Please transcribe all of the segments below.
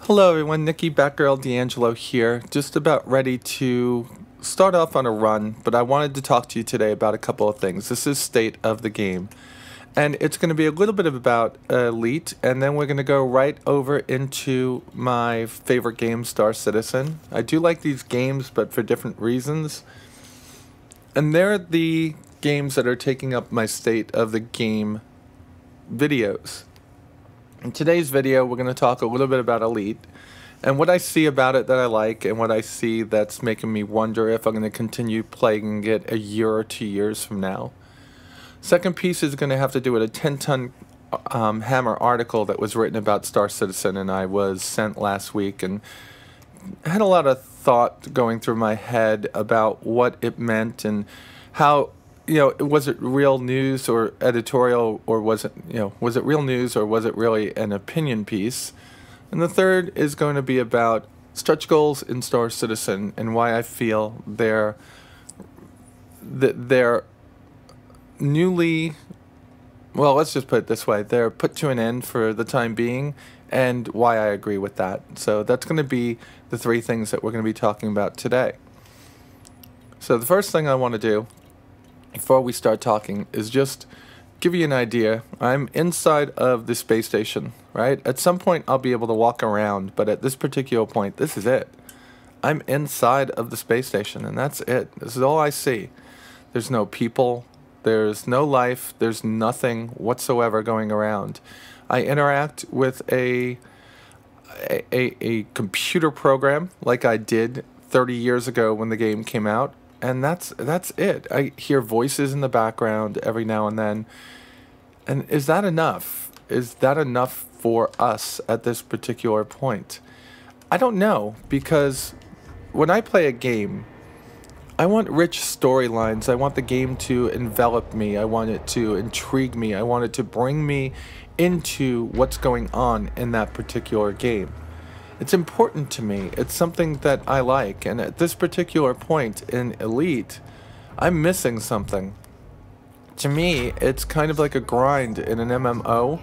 Hello everyone, Nikki Batgirl D'Angelo here, just about ready to start off on a run, but I wanted to talk to you today about a couple of things. This is state of the game, and it's going to be a little bit about Elite, and then we're going to go right over into my favorite game, Star Citizen. I do like these games, but for different reasons, and they're the games that are taking up my state of the game videos. In today's video, we're going to talk a little bit about Elite and what I see about it that I like and what I see that's making me wonder if I'm going to continue playing it a year or 2 years from now. Second piece is going to have to do with a 10-ton hammer article that was written about Star Citizen, and I was sent last week, and I had a lot of thought going through my head about what it meant and how, was it real news or editorial, or was it, was it real news or was it really an opinion piece? And the third is going to be about stretch goals in Star Citizen and why I feel they're newly, well, let's just put it this way, they're put to an end for the time being, and why I agree with that. So that's going to be the three things that we're going to be talking about today. So the first thing I want to do before we start talking is just give you an idea. I'm inside of the space station, right? At some point I'll be able to walk around, but at this particular point, this is it. I'm inside of the space station, and that's it. This is all I see. There's no people, there's no life, there's nothing whatsoever going around. I interact with a computer program like I did 30 years ago when the game came out. And that's it. I hear voices in the background every now and then. And is that enough? Is that enough for us at this particular point? I don't know, because when I play a game, I want rich storylines. I want the game to envelop me. I want it to intrigue me. I want it to bring me into what's going on in that particular game. It's important to me. It's something that I like. And at this particular point in Elite, I'm missing something. To me, it's kind of like a grind in an MMO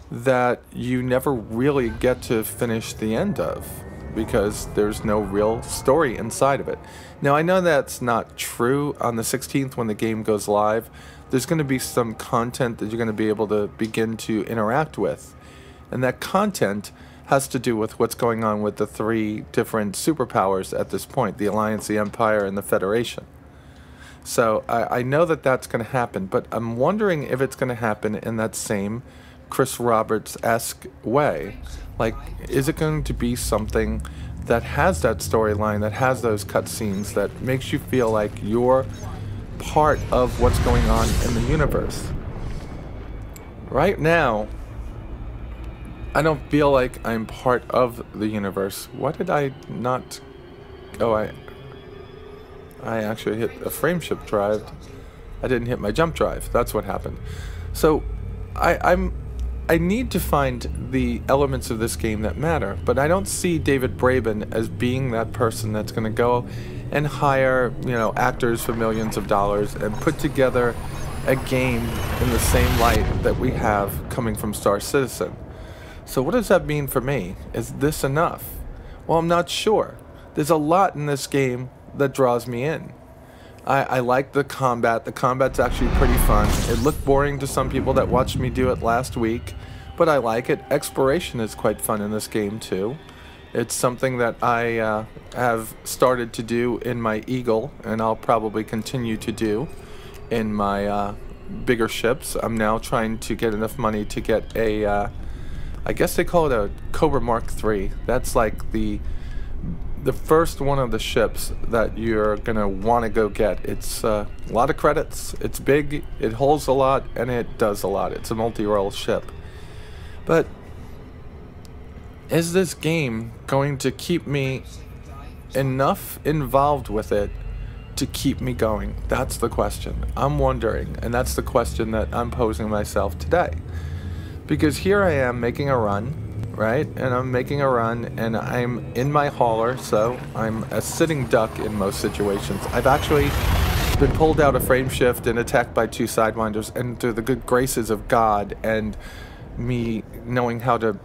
that you never really get to finish the end of because there's no real story inside of it. Now, I know that's not true. On the 16th, when the game goes live, there's going to be some content that you're going to be able to begin to interact with. And that content has to do with what's going on with the three different superpowers at this point, the Alliance, the Empire, and the Federation. So I know that that's going to happen, but I'm wondering if it's going to happen in that same Chris Roberts-esque way. Like, is it going to be something that has that storyline, that has those cutscenes, that makes you feel like you're part of what's going on in the universe? Right now, I don't feel like I'm part of the universe. What did I not... Oh, I actually hit a frame shift drive. I didn't hit my jump drive. That's what happened. So, I need to find the elements of this game that matter, but I don't see David Braben as being that person that's going to go and hire, actors for millions of dollars and put together a game in the same light that we have coming from Star Citizen. So what does that mean for me? Is this enough? Well, I'm not sure. There's a lot in this game that draws me in. I like the combat. The combat's actually pretty fun. It looked boring to some people that watched me do it last week, but I like it. Exploration is quite fun in this game too. It's something that I have started to do in my Eagle, and I'll probably continue to do in my bigger ships. I'm now trying to get enough money to get a... I guess they call it a Cobra Mark III. That's like the first one of the ships that you're going to want to go get. It's a lot of credits. It's big, it holds a lot, and it does a lot. It's a multi-role ship. But is this game going to keep me enough involved with it to keep me going? That's the question. I'm wondering, and that's the question that I'm posing myself today. Because here I am making a run, right? And I'm making a run, and I'm in my hauler, so I'm a sitting duck in most situations. I've actually been pulled out of frame shift and attacked by two sidewinders, and through the good graces of God and me knowing how to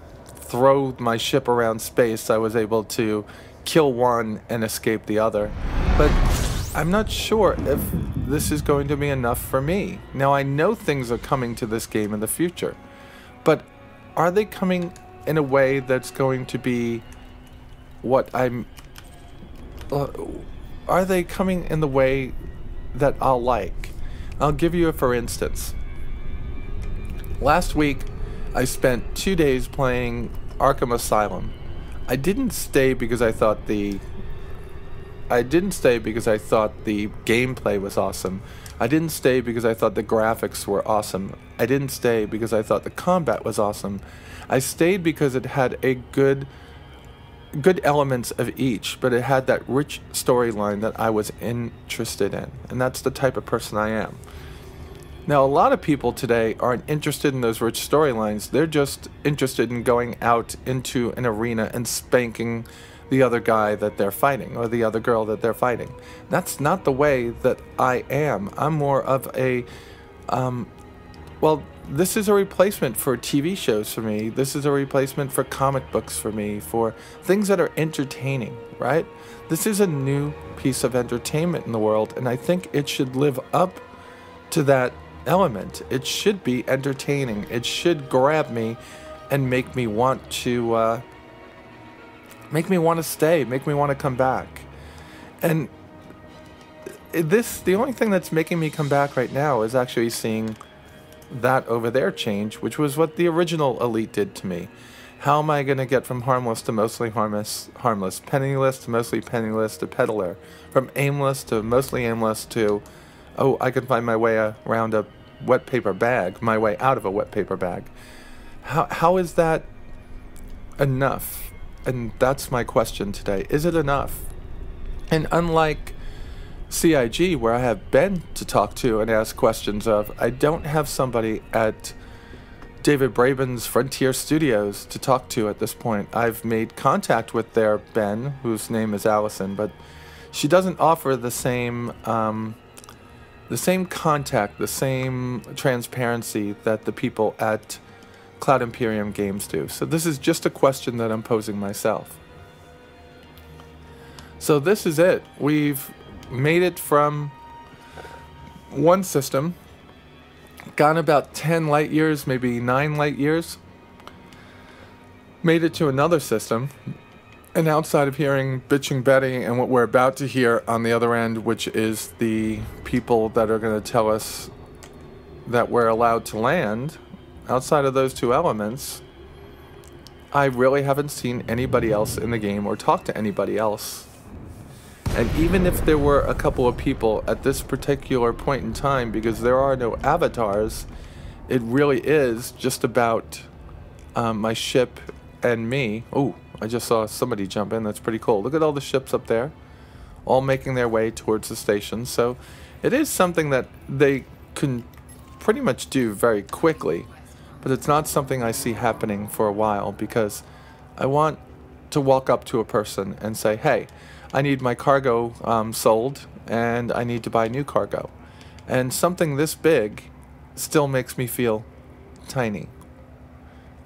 throw my ship around space, I was able to kill one and escape the other. But I'm not sure if this is going to be enough for me. Now, I know things are coming to this game in the future, but are they coming in a way that's going to be what I'm... are they coming in the way that I'll like? I'll give you a for instance. Last week, I spent 2 days playing Arkham Asylum. I didn't stay because I thought the gameplay was awesome. I didn't stay because I thought the graphics were awesome. I didn't stay because I thought the combat was awesome. I stayed because it had a good elements of each, but it had that rich storyline that I was interested in. And that's the type of person I am. Now, a lot of people today aren't interested in those rich storylines. They're just interested in going out into an arena and spanking the other guy that they're fighting, or the other girl that they're fighting. That's not the way that I am. I'm more of a, well, this is a replacement for TV shows for me. This is a replacement for comic books for me, for things that are entertaining, right? This is a new piece of entertainment in the world, and I think it should live up to that element. It should be entertaining. It should grab me and make me want to stay, make me want to come back. And the only thing that's making me come back right now is actually seeing that over there change, which was what the original Elite did to me. How am I going to get from harmless to mostly harmless, penniless to mostly penniless to peddler, from aimless to mostly aimless to, oh, I can find my way around a wet paper bag, my way out of a wet paper bag. How is that enough? And that's my question today. Is it enough? And unlike CIG, where I have Ben to talk to and ask questions of, I don't have somebody at David Braben's Frontier Studios to talk to at this point. I've made contact with their Ben, whose name is Allison, but she doesn't offer the same contact, the same transparency that the people at Cloud Imperium Games do. So this is just a question that I'm posing myself. So this is it. We've made it from one system, gone about 10 light years, maybe 9 light years, made it to another system, and outside of hearing bitching Betty and what we're about to hear on the other end, which is the people that are going to tell us that we're allowed to land, outside of those two elements, I really haven't seen anybody else in the game or talked to anybody else. And even if there were a couple of people at this particular point in time, because there are no avatars, it really is just about my ship and me. Oh, I just saw somebody jump in. That's pretty cool. Look at all the ships up there, all making their way towards the station. So it is something that they can pretty much do very quickly, but it's not something I see happening for a while, because I want to walk up to a person and say, hey, I need my cargo sold, and I need to buy new cargo. And something this big still makes me feel tiny.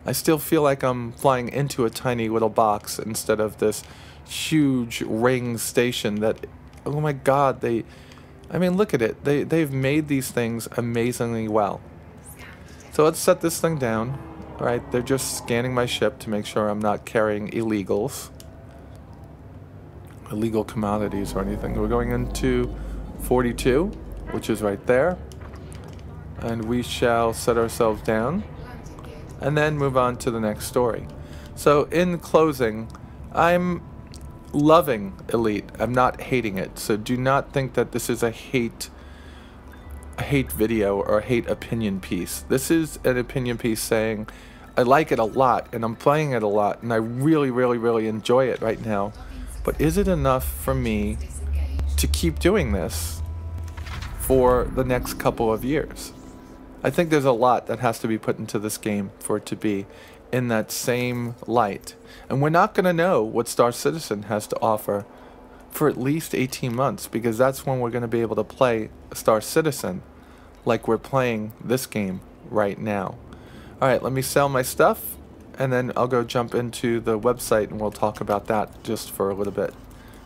I still feel like I'm flying into a tiny little box instead of this huge ring station that, oh my God, I mean, look at it. They've made these things amazingly well. So let's set this thing down. All right, they're just scanning my ship to make sure I'm not carrying illegal commodities or anything. We're going into 42, which is right there. And we shall set ourselves down and then move on to the next story. So in closing, I'm loving Elite. I'm not hating it. So do not think that this is a hate video or a hate opinion piece. This is an opinion piece saying I like it a lot and I'm playing it a lot and I really, really, really enjoy it right now. But is it enough for me to keep doing this for the next couple of years? I think there's a lot that has to be put into this game for it to be in that same light. And we're not going to know what Star Citizen has to offer for at least 18 months, because that's when we're going to be able to play Star Citizen like we're playing this game right now. Alright, let me sell my stuff and then I'll go jump into the website and we'll talk about that just for a little bit.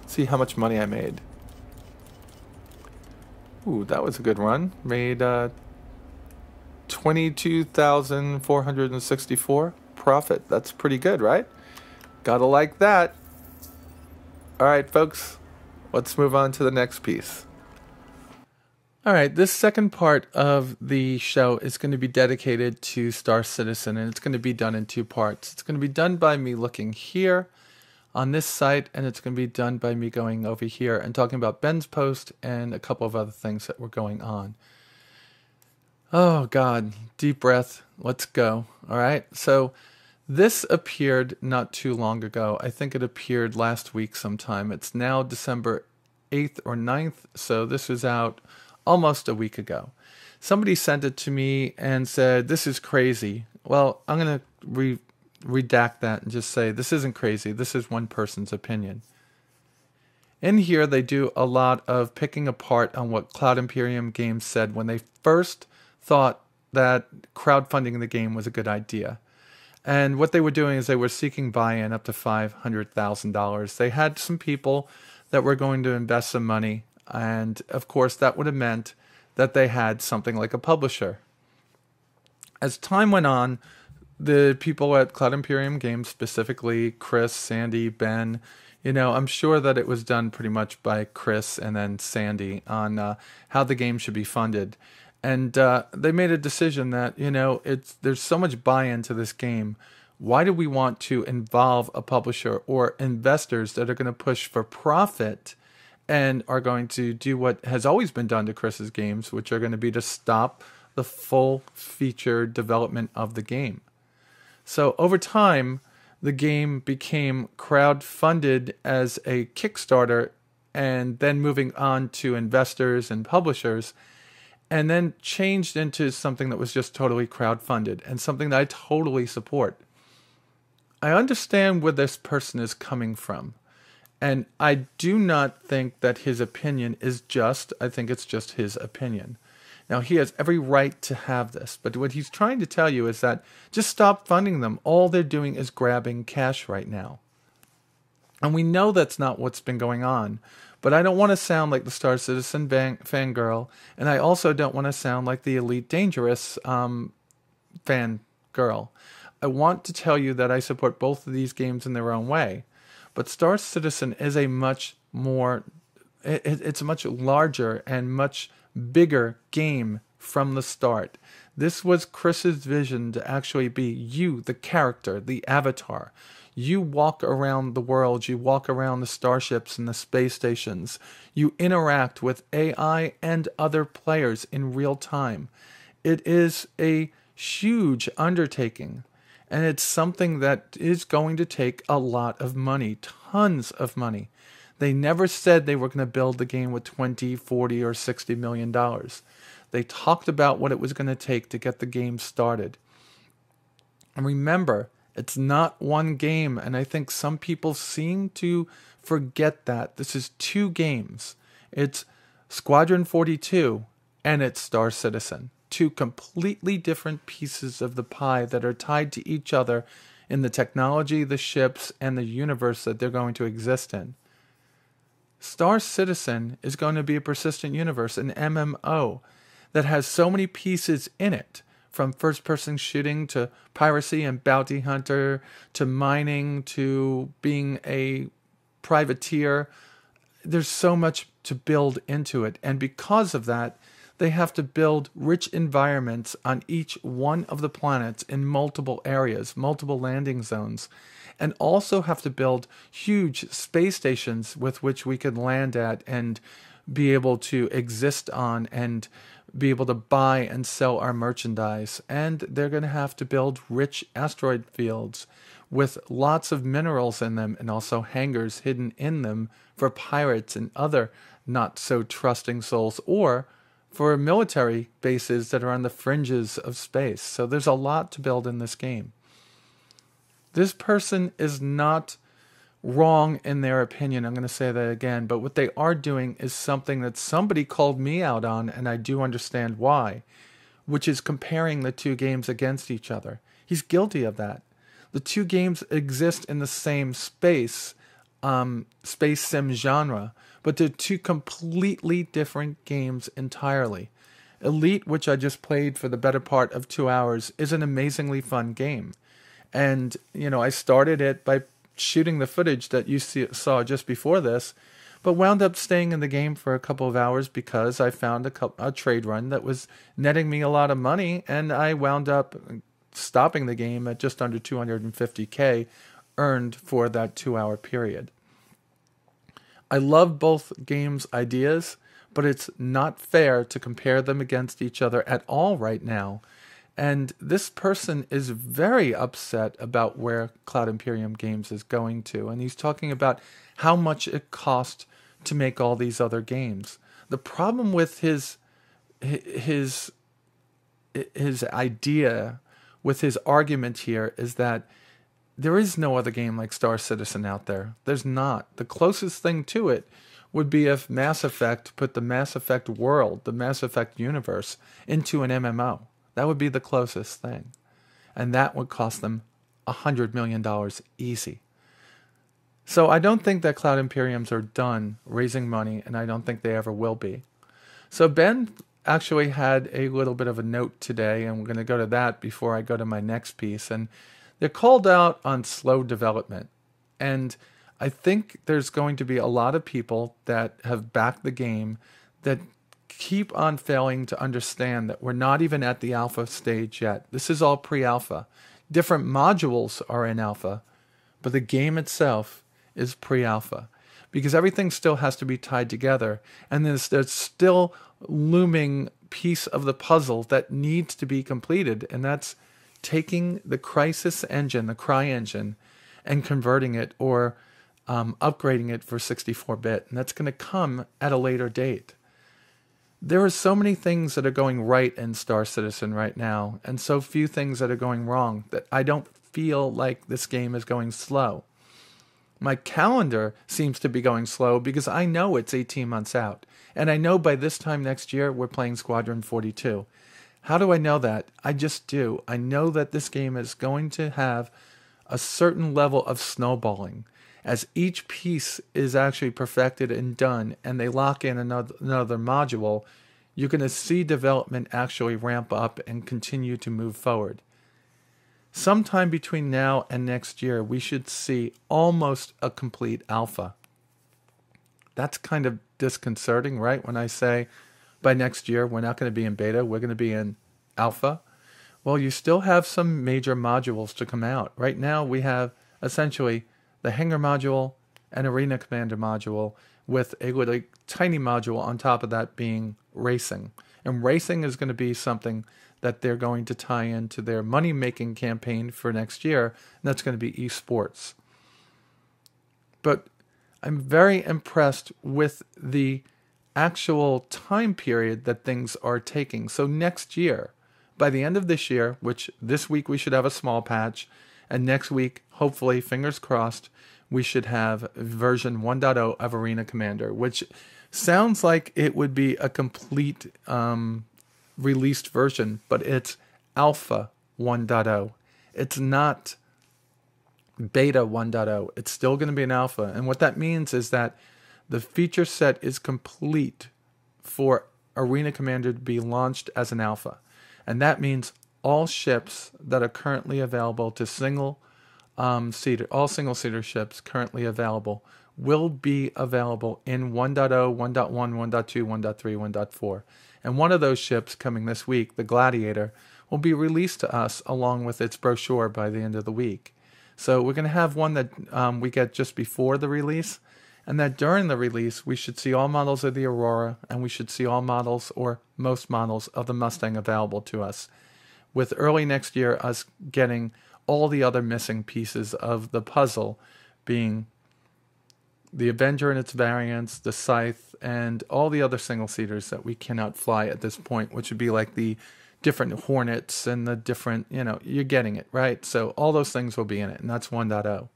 See how much money I made. Ooh, that was a good run. Made 22,464 profit. That's pretty good, right? Gotta like that. All right, folks, let's move on to the next piece. All right, this second part of the show is going to be dedicated to Star Citizen, and it's going to be done in two parts. It's going to be done by me looking here on this site, and it's going to be done by me going over here and talking about Ben's post and a couple of other things that were going on. Oh, God, deep breath. Let's go. All right, so this appeared not too long ago. I think it appeared last week sometime. It's now December 8th or 9th, so this was out almost a week ago. Somebody sent it to me and said, this is crazy. Well, I'm going to redact that and just say, this isn't crazy. This is one person's opinion. In here, they do a lot of picking apart on what Cloud Imperium Games said when they first thought that crowdfunding the game was a good idea. And what they were doing is they were seeking buy-in up to $500,000. They had some people that were going to invest some money. And of course, that would have meant that they had something like a publisher. As time went on, the people at Cloud Imperium Games, specifically Chris, Sandy, Ben, I'm sure that it was done pretty much by Chris and then Sandy on how the game should be funded. And they made a decision that, there's so much buy-in to this game. Why do we want to involve a publisher or investors that are going to push for profit and are going to do what has always been done to Chris's games, which are going to be to stop the full feature development of the game? So over time, the game became crowd-funded as a Kickstarter and then moving on to investors and publishers, and then changed into something that was just totally crowd-funded and something that I totally support. I understand where this person is coming from. And I do not think that his opinion is just. I think it's just his opinion. Now, he has every right to have this. But what he's trying to tell you is that just stop funding them. All they're doing is grabbing cash right now. And we know that's not what's been going on. But I don't want to sound like the Star Citizen fangirl. And I also don't want to sound like the Elite Dangerous fangirl. I want to tell you that I support both of these games in their own way. But Star Citizen is a much more, it's a much larger and much bigger game from the start. This was Chris's vision to actually be you, the character, the avatar. You walk around the world, you walk around the starships and the space stations. You interact with AI and other players in real time. It is a huge undertaking. And it's something that is going to take a lot of money, tons of money. They never said they were going to build the game with $20, $40, or $60 million. They talked about what it was going to take to get the game started. And remember, it's not one game, and I think some people seem to forget that. This is two games. It's Squadron 42 and it's Star Citizen. Two completely different pieces of the pie that are tied to each other in the technology, the ships, and the universe that they're going to exist in. Star Citizen is going to be a persistent universe, an MMO, that has so many pieces in it, from first-person shooting to piracy and bounty hunter to mining to being a privateer. There's so much to build into it, and because of that, they have to build rich environments on each one of the planets in multiple areas, multiple landing zones, and also have to build huge space stations with which we can land at and be able to exist on and be able to buy and sell our merchandise. And they're going to have to build rich asteroid fields with lots of minerals in them and also hangars hidden in them for pirates and other not so trusting souls, or for military bases that are on the fringes of space. So there's a lot to build in this game. This person is not wrong in their opinion. I'm going to say that again. But what they are doing is something that somebody called me out on, and I do understand why, which is comparing the two games against each other. He's guilty of that. The two games exist in the same space, space sim genre, but they're two completely different games entirely. Elite, which I just played for the better part of 2 hours, is an amazingly fun game. And, I started it by shooting the footage that you saw just before this, but wound up staying in the game for a couple of hours because I found a trade run that was netting me a lot of money, and I wound up stopping the game at just under 250K earned for that 2 hour period. I love both games' ideas, but it's not fair to compare them against each other at all right now. And this person is very upset about where Cloud Imperium Games is going to. And he's talking about how much it cost to make all these other games. The problem with his idea, with his argument here, is that there is no other game like Star Citizen out there. There's not. The closest thing to it would be if Mass Effect put the Mass Effect world, the Mass Effect universe, into an MMO. That would be the closest thing. And that would cost them $100 million easy. So I don't think that Cloud Imperiums are done raising money, and I don't think they ever will be. So Ben actually had a little bit of a note today, and we're going to go to that before I go to my next piece. And they're called out on slow development. And I think there's going to be a lot of people that have backed the game that keep on failing to understand that we're not even at the alpha stage yet. This is all pre-alpha. Different modules are in alpha, but the game itself is pre-alpha because everything still has to be tied together, and there's still looming piece of the puzzle that needs to be completed, and that's taking the Crysis engine, the Cry engine, and converting it or upgrading it for 64-bit, and that's going to come at a later date. There are so many things that are going right in Star Citizen right now, and so few things that are going wrong, that I don't feel like this game is going slow. My calendar seems to be going slow because I know it's 18 months out, and I know by this time next year we're playing Squadron 42. How do I know that? I just do. I know that this game is going to have a certain level of snowballing. As each piece is actually perfected and done, and they lock in another module, you're going to see development actually ramp up and continue to move forward. Sometime between now and next year, we should see almost a complete alpha. That's kind of disconcerting, right? When I say by next year, we're not going to be in beta, we're going to be in alpha. Well, you still have some major modules to come out. Right now, we have essentially the Hangar module and Arena Commander module with a little tiny module on top of that being racing. And racing is going to be something that they're going to tie into their money-making campaign for next year, and that's going to be esports. But I'm very impressed with the actual time period that things are taking. So next year, by the end of this year, which this week we should have a small patch, and next week, hopefully, fingers crossed, we should have version 1.0 of Arena Commander, which sounds like it would be a complete released version, but it's Alpha 1.0. It's not Beta 1.0. It's still going to be an Alpha. And what that means is that the feature set is complete for Arena Commander to be launched as an Alpha. And that means all ships that are currently available to all single-seater ships currently available will be available in 1.0, 1.1, 1.2, 1.3, 1.4. And one of those ships coming this week, the Gladiator, will be released to us along with its brochure by the end of the week. So we're going to have one that we get just before the release, and that during the release we should see all models of the Aurora, and we should see all models or most models of the Mustang available to us, with early next year us getting all the other missing pieces of the puzzle being the Avenger and its variants, the Scythe, and all the other single-seaters that we cannot fly at this point, which would be like the different Hornets and the different, you're getting it, right? So all those things will be in it, and that's 1.0.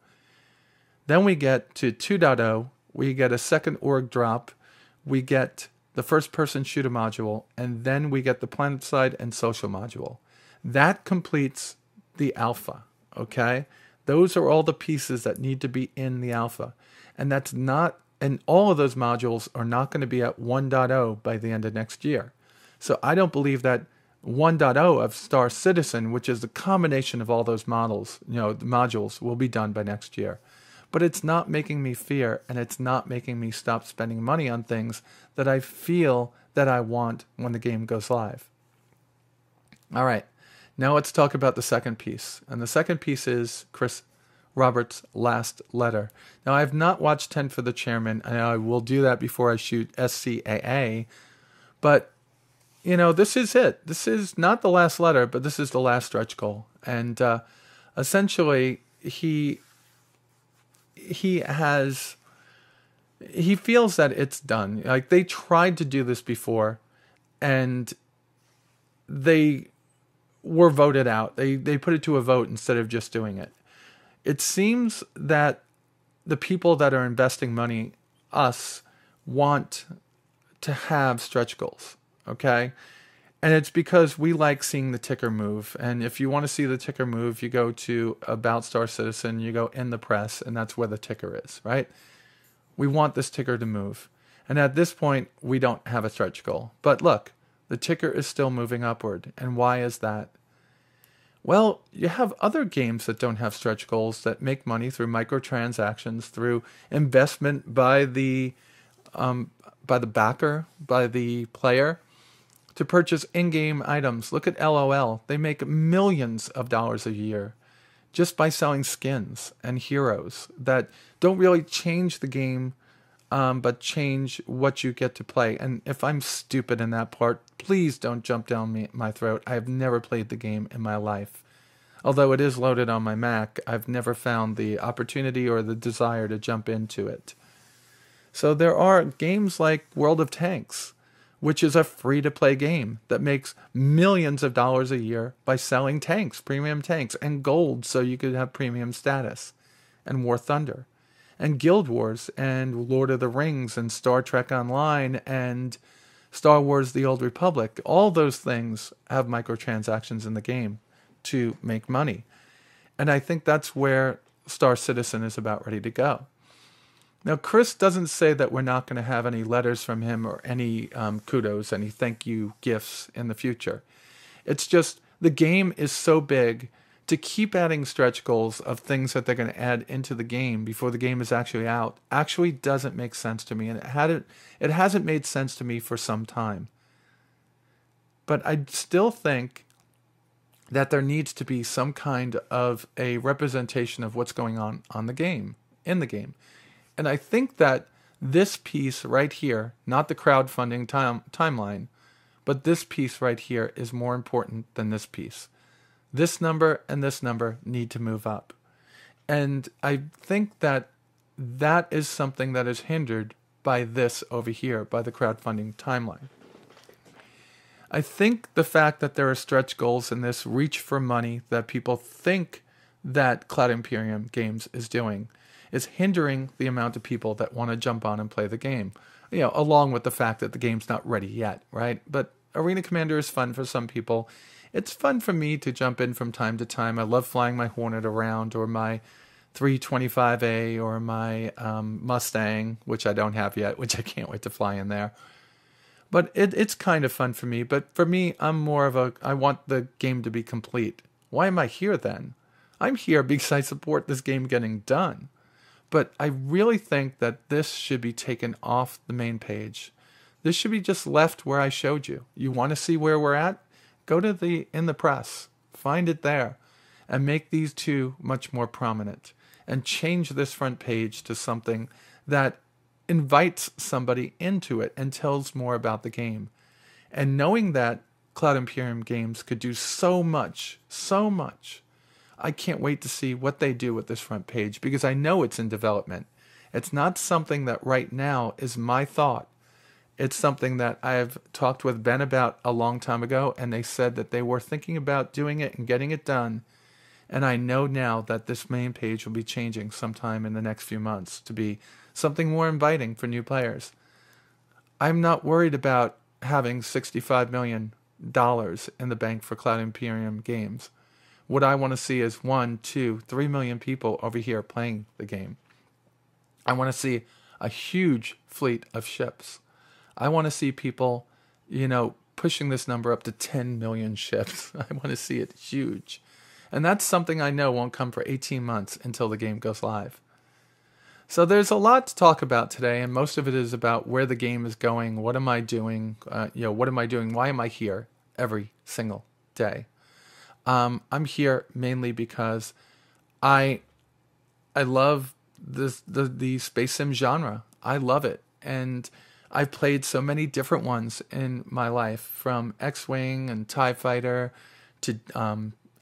Then we get to 2.0, we get a second org drop, we get the first-person shooter module, and then we get the planet side and social module. That completes the alpha. Okay? Those are all the pieces that need to be in the alpha. And that's not, and all of those modules are not going to be at 1.0 by the end of next year. So I don't believe that 1.0 of Star Citizen, which is the combination of all those models, the modules, will be done by next year. But it's not making me fear, and it's not making me stop spending money on things that I feel that I want when the game goes live. All right, now let's talk about the second piece. And the second piece is Chris Roberts' last letter. Now, I have not watched 10 for the Chairman, and I will do that before I shoot SCAA. But, this is it. This is not the last letter, but this is the last stretch goal. And essentially, he feels that it's done. Like, they tried to do this before, and they were voted out. They put it to a vote instead of just doing it. It seems that the people that are investing money, us, want to have stretch goals, okay? And it's because we like seeing the ticker move. And if you want to see the ticker move, you go to About Star Citizen, you go in the press, and that's where the ticker is, right? We want this ticker to move. And at this point, we don't have a stretch goal. But look, the ticker is still moving upward. And why is that? Well, you have other games that don't have stretch goals that make money through microtransactions, through investment by the backer, by the player, to purchase in-game items. Look at LOL. They make millions of dollars a year just by selling skins and heroes that don't really change the game, but change what you get to play. And if I'm stupid in that part, please don't jump down my throat. I have never played the game in my life. Although it is loaded on my Mac, I've never found the opportunity or the desire to jump into it. So there are games like World of Tanks, which is a free-to-play game that makes millions of dollars a year by selling tanks, premium tanks, and gold so you could have premium status, and War Thunder, and Guild Wars, and Lord of the Rings, and Star Trek Online, and Star Wars The Old Republic. All those things have microtransactions in the game to make money. And I think that's where Star Citizen is about ready to go. Now, Chris doesn't say that we're not going to have any letters from him or any kudos, any thank you gifts in the future. It's just the game is so big, to keep adding stretch goals of things that they're going to add into the game before the game is actually out actually doesn't make sense to me. And it hasn't made sense to me for some time. But I still think that there needs to be some kind of a representation of what's going on the game, in the game. And I think that this piece right here, not the crowdfunding timeline, but this piece right here is more important than this piece. This number and this number need to move up. And I think that that is something that is hindered by this over here, by the crowdfunding timeline. I think the fact that there are stretch goals in this reach for money that people think that Cloud Imperium Games is doing is hindering the amount of people that want to jump on and play the game. Along with the fact that the game's not ready yet, right? But Arena Commander is fun for some people. It's fun for me to jump in from time to time. I love flying my Hornet around, or my 325A, or my Mustang, which I don't have yet, which I can't wait to fly in there. But it's kind of fun for me. But for me, I'm more of I want the game to be complete. Why am I here then? I'm here because I support this game getting done. But I really think that this should be taken off the main page. This should be just left where I showed you. You want to see where we're at? Go to in the press. Find it there. And make these two much more prominent. And change this front page to something that invites somebody into it and tells more about the game. And knowing that Cloud Imperium Games could do so much, I can't wait to see what they do with this front page, because I know it's in development. It's not something that right now is my thought. It's something that I've talked with Ben about a long time ago, and they said that they were thinking about doing it and getting it done. And I know now that this main page will be changing sometime in the next few months to be something more inviting for new players. I'm not worried about having $65 million in the bank for Cloud Imperium Games. What I want to see is 1, 2, 3 million people over here playing the game. I want to see a huge fleet of ships. I want to see people, pushing this number up to 10 million ships. I want to see it huge. And that's something I know won't come for 18 months until the game goes live. So there's a lot to talk about today, and most of it is about where the game is going. What am I doing? What am I doing? Why am I here every single day? I'm here mainly because I love the space sim genre. I love it, and I've played so many different ones in my life, from X-Wing and TIE Fighter to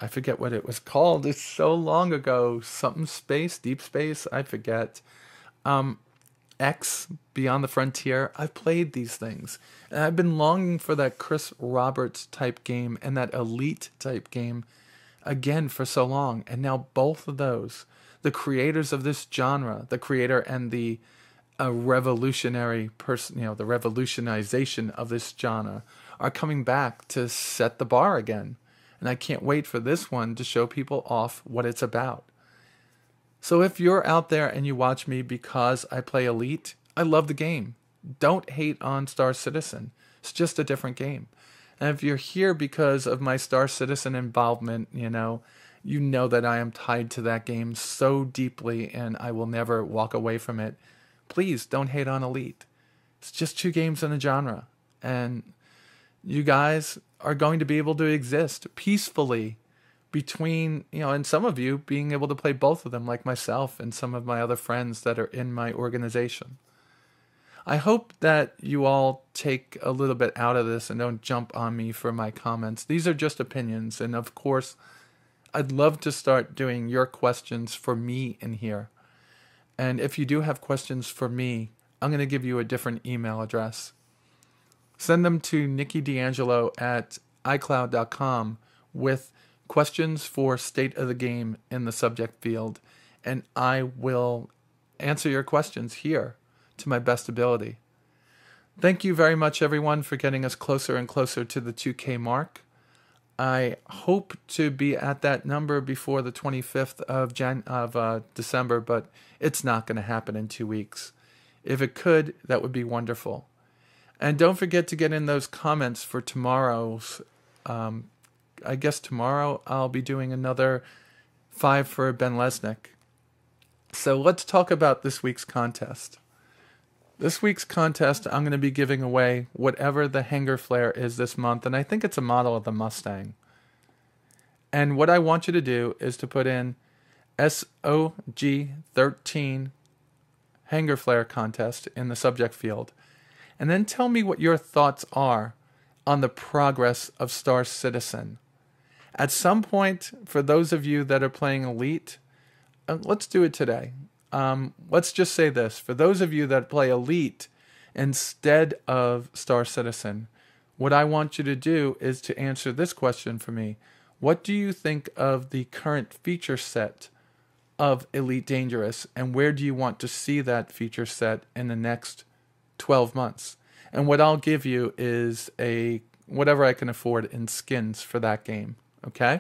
I forget what it was called. It's so long ago. Something space, deep space. I forget. X, Beyond the Frontier. I've played these things, and I've been longing for that Chris Roberts type game and that Elite type game again for so long. And now both of those, the creators of this genre, the creator and the revolutionary person, the revolutionization of this genre, are coming back to set the bar again. And I can't wait for this one to show people off what it's about. So if you're out there and you watch me because I play Elite, I love the game. Don't hate on Star Citizen. It's just a different game. And if you're here because of my Star Citizen involvement, you know that I am tied to that game so deeply and I will never walk away from it. Please don't hate on Elite. It's just 2 games in a genre. And you guys are going to be able to exist peacefully between, and some of you being able to play both of them, like myself and some of my other friends that are in my organization. I hope that you all take a little bit out of this and don't jump on me for my comments. These are just opinions. And of course, I'd love to start doing your questions for me in here. And if you do have questions for me, I'm going to give you a different email address. Send them to nickydangelo@icloud.com with questions for State of the Game in the subject field, and I will answer your questions here to my best ability. Thank you very much, everyone, for getting us closer and closer to the 2K mark. I hope to be at that number before the 25th of December, but it's not going to happen in 2 weeks. If it could, that would be wonderful. And don't forget to get in those comments for tomorrow's. I guess tomorrow I'll be doing another 5 for Ben Lesnick. So let's talk about this week's contest. This week's contest, I'm going to be giving away whatever the hanger flare is this month, and I think it's a model of the Mustang. And what I want you to do is to put in SOG13 hanger flare contest in the subject field, and then tell me what your thoughts are on the progress of Star Citizen. At some point, for those of you that are playing Elite, let's do it today. Let's just say this. For those of you that play Elite instead of Star Citizen, what I want you to do is to answer this question for me. What do you think of the current feature set of Elite Dangerous, and where do you want to see that feature set in the next 12 months? And what I'll give you is whatever I can afford in skins for that game. Okay?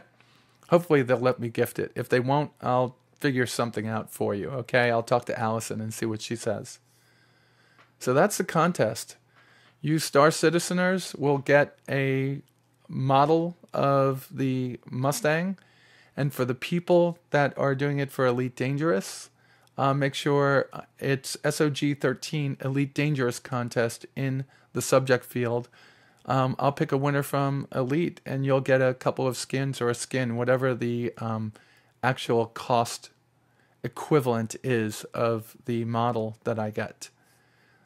Hopefully they'll let me gift it. If they won't, I'll figure something out for you. Okay? I'll talk to Allison and see what she says. So that's the contest. You Star Citizeners will get a model of the Mustang. And for the people that are doing it for Elite Dangerous, make sure it's SOG13 Elite Dangerous contest in the subject field. I'll pick a winner from Elite, and you'll get a couple of skins or a skin, whatever the actual cost equivalent is of the model that I get.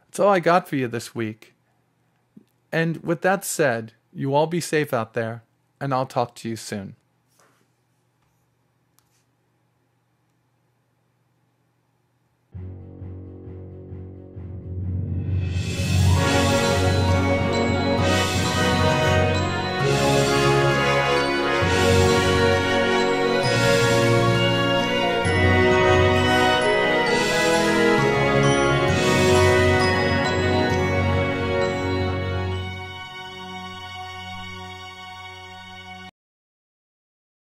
That's all I got for you this week. And with that said, you all be safe out there, and I'll talk to you soon.